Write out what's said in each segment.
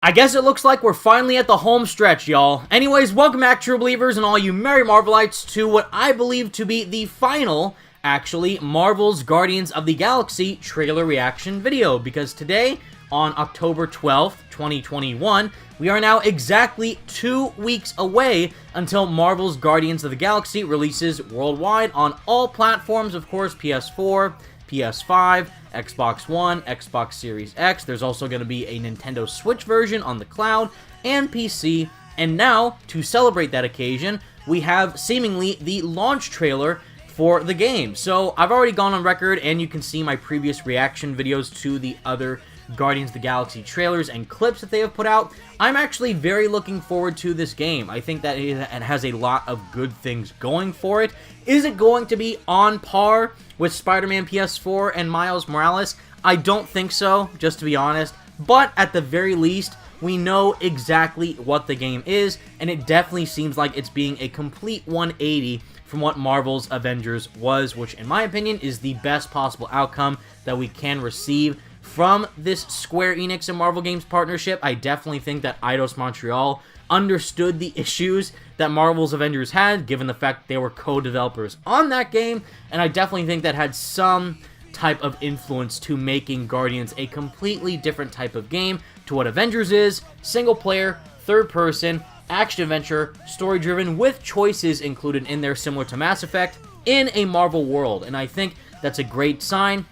I guess it looks like we're finally at the home stretch, y'all. Anyways, welcome back, true believers and all you merry Marvelites, to what I believe to be the final, actually, Marvel's Guardians of the Galaxy trailer reaction video. Because today, on October 12th, 2021, we are now exactly 2 weeks away until Marvel's Guardians of the Galaxy releases worldwide on all platforms, of course, PS4, PS5, Xbox One, Xbox Series X. There's also going to be a Nintendo Switch version on the cloud and PC. And now, to celebrate that occasion, we have seemingly the launch trailer for the game. So I've already gone on record, and you can see my previous reaction videos to the other Guardians of the Galaxy trailers and clips that they have put out. I'm actually very looking forward to this game. I think that it has a lot of good things going for it. Is it going to be on par with Spider-Man PS4 and Miles Morales? I don't think so, just to be honest. But at the very least, we know exactly what the game is, and it definitely seems like it's being a complete 180 from what Marvel's Avengers was, which in my opinion is the best possible outcome that we can receive from this Square Enix and Marvel Games partnership. I definitely think that Eidos Montreal understood the issues that Marvel's Avengers had, given the fact they were co-developers on that game, and I definitely think that had some type of influence to making Guardians a completely different type of game to what Avengers is: single player, third person, action-adventure, story-driven, with choices included in there similar to Mass Effect in a Marvel world. And I think that's a great sign,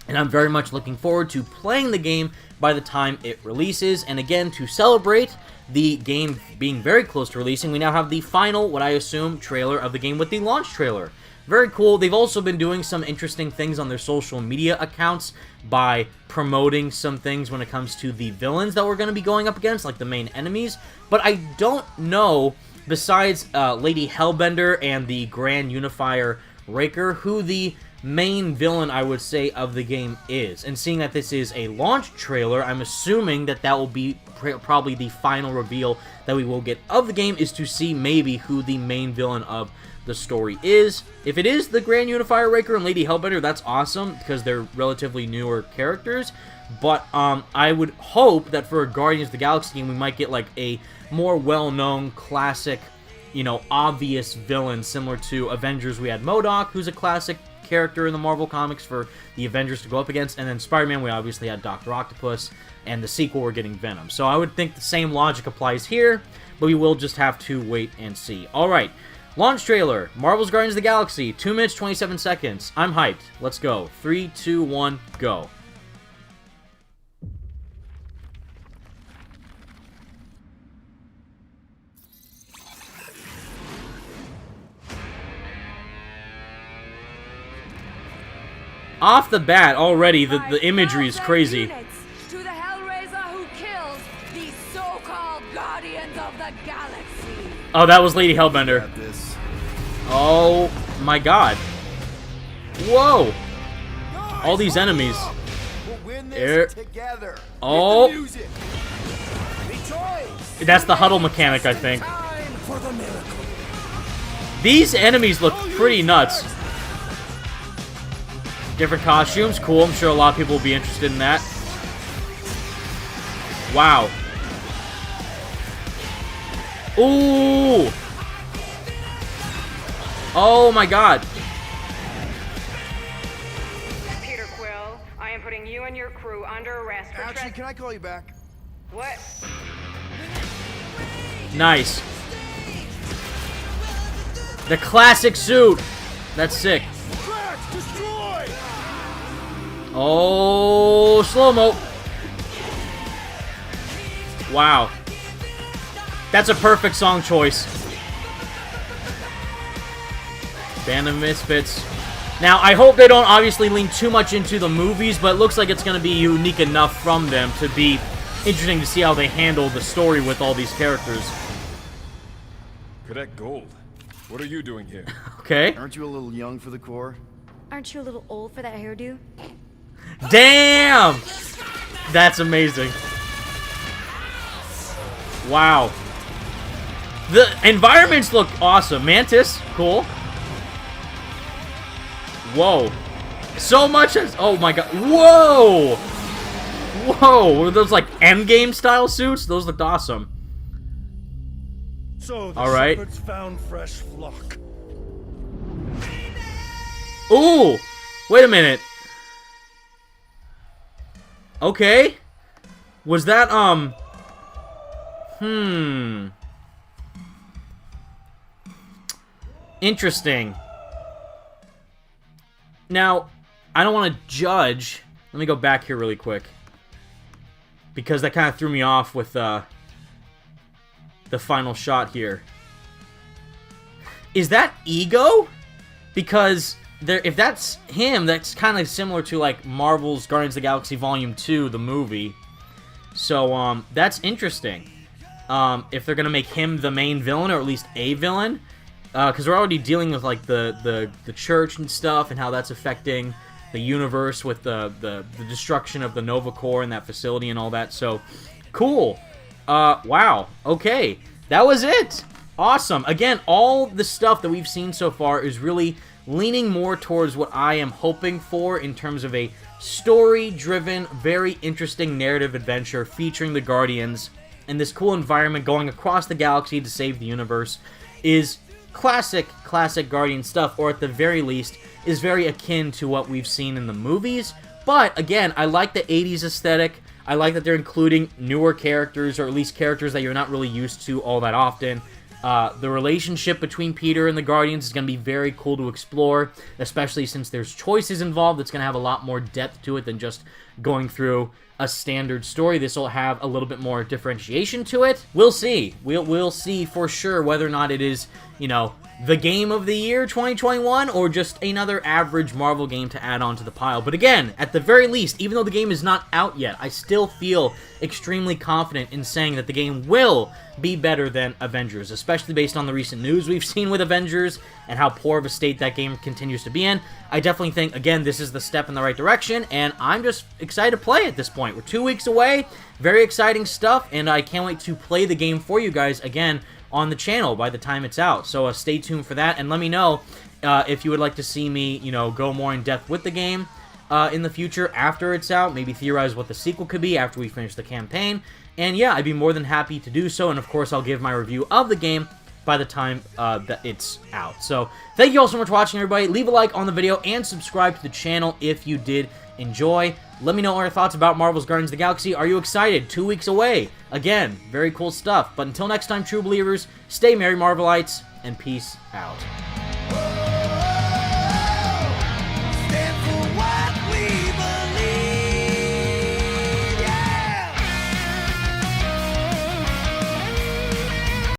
and I'm very much looking forward to playing the game by the time it releases. And again, to celebrate the game being very close to releasing, we now have the final, what I assume, trailer of the game with the launch trailer. Very cool. They've also been doing some interesting things on their social media accounts by promoting some things when it comes to the villains that we're going to be going up against, like the main enemies. But I don't know, besides Lady Hellbender and the Grand Unifier Raker, who the main villain, I would say, of the game is. And seeing that this is a launch trailer, I'm assuming that that will be probably the final reveal that we will get of the game, is to see maybe who the main villain of the story is. If it is the Grand Unifier Raker and Lady Hellbender, that's awesome, because they're relatively newer characters. But I would hope that for a Guardians of the Galaxy game, we might get like a more well-known, classic, you know, obvious villain, similar to Avengers. We had MODOK, who's a classic character in the Marvel comics for the Avengers to go up against, and then Spider-Man, we obviously had Dr. Octopus, and the sequel we're getting Venom. So I would think the same logic applies here, but we will just have to wait and see. Alright, launch trailer, Marvel's Guardians of the Galaxy, 2 minutes, 27 seconds. I'm hyped. Let's go. 3, 2, 1, go. Off the bat, already, the imagery is crazy. To the Hellraiser who kills these so-called Guardians of the Galaxy. Oh, that was Lady Hellbender. Oh my god. Whoa. All these enemies. Oh. That's the huddle mechanic, I think. These enemies look pretty nuts. Different costumes, cool. I'm sure a lot of people will be interested in that. Wow. Ooh. Oh my god. Peter Quill, I am putting you and your crew under arrest for Actually, can I call you back? What? Nice. The classic suit. That's sick. Oh, slow-mo. Wow. That's a perfect song choice. Band of Misfits. Now, I hope they don't obviously lean too much into the movies, but it looks like it's going to be unique enough from them to be interesting to see how they handle the story with all these characters. Cadet Gold, what are you doing here? Okay. Aren't you a little young for the Corps? Aren't you a little old for that hairdo? Damn! That's amazing. Wow. The environments look awesome. Mantis, cool. Whoa. So much as... Oh my god. Whoa! Whoa, were those like endgame style suits? Those looked awesome. So the All right. shepherds found fresh flock. Ooh! Wait a minute. Okay. Was that, Interesting. Now, I don't want to judge. Let me go back here really quick. Because that kind of threw me off with, the final shot here. Is that Ego? Because if that's him, that's kind of similar to like Marvel's Guardians of the Galaxy Volume 2, the movie. So that's interesting. If they're gonna make him the main villain, or at least a villain, because we're already dealing with like the church and stuff, and how that's affecting the universe with the destruction of the Nova Corps and that facility and all that. So cool. Wow. Okay, that was it. Awesome. Again, all the stuff that we've seen so far is really leaning more towards what I am hoping for in terms of a story-driven, very interesting narrative adventure featuring the Guardians and this cool environment going across the galaxy to save the universe is classic Guardian stuff, or at the very least, is very akin to what we've seen in the movies. But, again, I like the 80s aesthetic. I like that they're including newer characters, or at least characters that you're not really used to all that often. The relationship between Peter and the Guardians is going to be very cool to explore, especially since there's choices involved. It's going to have a lot more depth to it than just going through a standard story. This will have a little bit more differentiation to it. We'll see. We'll see for sure whether or not it is, you know, the game of the year 2021 or just another average Marvel game to add on to the pile. But again, at the very least, even though the game is not out yet, I still feel extremely confident in saying that the game will be better than Avengers, especially based on the recent news we've seen with Avengers and how poor of a state that game continues to be in. I definitely think, again, this is the step in the right direction, and I'm just excited to play at this point. We're 2 weeks away, very exciting stuff, and I can't wait to play the game for you guys again on the channel by the time it's out. So stay tuned for that, and let me know if you would like to see me, you know, go more in depth with the game in the future after it's out. Maybe theorize what the sequel could be after we finish the campaign. And yeah, I'd be more than happy to do so, and of course I'll give my review of the game by the time that it's out. So thank you all so much for watching, everybody. Leave a like on the video and subscribe to the channel if you did enjoy. Let me know all your thoughts about Marvel's Guardians of the Galaxy. Are you excited? 2 weeks away. Again, very cool stuff. But until next time, true believers, stay merry Marvelites, and peace out.